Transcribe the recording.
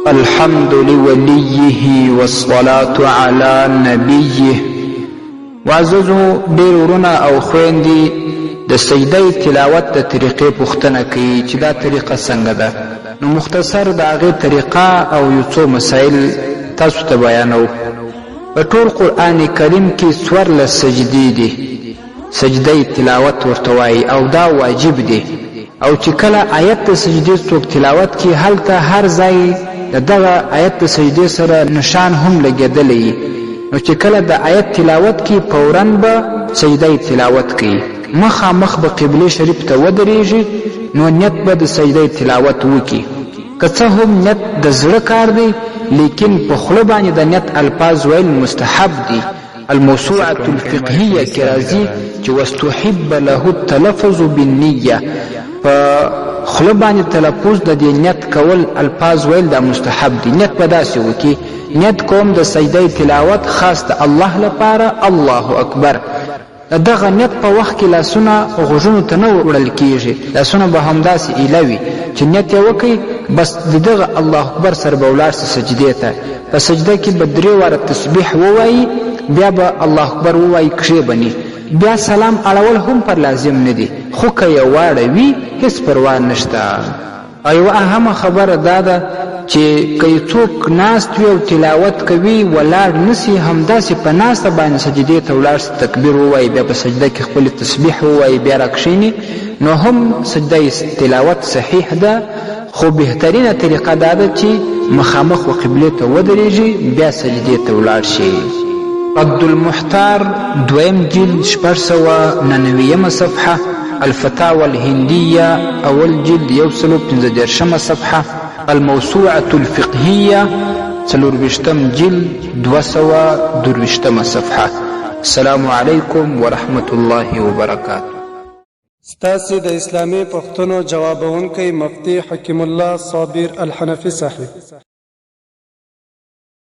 الحمد لوليه والصلاة على نبيه. وعززو ډیر ورونه او خويندې د سجده تلاوت د طریقې پوښتنه کوي چې دا طریقه څنګه ده. نو مختصر د هغې طریقه او یو څو مسائل تاسو ته بیانو. په ټول قرآن کریم کې 14 سجدې دي. سجده تلاوت ورته وایي او دا واجب دی. او چې کله آیت د سجدې څوک تلاوت کوي هلته هر ځای دغه آیت د سجدې سره نشان هم لګېدلی. نو چې کله د آیت تلاوت کی فوراً به سجده تلاوت کی، مخامخ به قبله شریف ته ودرېږي. نو نیت به د سجده تلاوت وکي. که څه هم نیت د زړه کار دی لیکن په خوله باندې د نیت الفاظ ویل مستحب دي. الموسوعة الفقهیه کې راځي چې واستحب له التلفظ بالنیه، په خوله باندې تلفظ د دې نیت کول الفاظ ویل دا مستحب دي. نیت به داسې وکي نیت کوم د سجده تلاوت خاص د الله لپاره، الله اکبر. دغه نیت په وخت کې لاسونه غوږونو ته نه وړل کېږي، لاسونه به همداسې ایله وي چې نیت یې وکړي بس د دغه الله اکبر سره به ولاړ سي سجدې ته. په سجده کې به 3 واره تسبیح ووایي، بیا به الله اکبر ووایي کښېبني، بیا سلام اړول هم پر لازم نه دي، خو که یې واړه وي هېڅ پروا نشته. او یوه اهمه خبره دا ده چې که څوک ناست وي او تلاوت کوي ولاړ نسي، همداسې په ناسته باندې سجدې ته ولاړ سي، تکبیر ووایي، بیا په سجده کې خپل تسبیح ووایي، بیا راکښېني، نو هم سجده تلاوت صحیح ده. خو بهترینه طریقه دا ده چې مخامخ و قبلې ته ودرېږي بیا سجدې ته ولاړ شي. رد المحتار 2 جلد 699 صفحه، الفتاوى الهندية أول جلد 115 صفحة، الموسوعة الفقهية 24 جلد 222 صفحة. السلام عليكم ورحمة الله وبركاته. ستاسي د اسلامي پښتنو جوابونکي مفتي حکیم الله صابر الحنفي صاحب.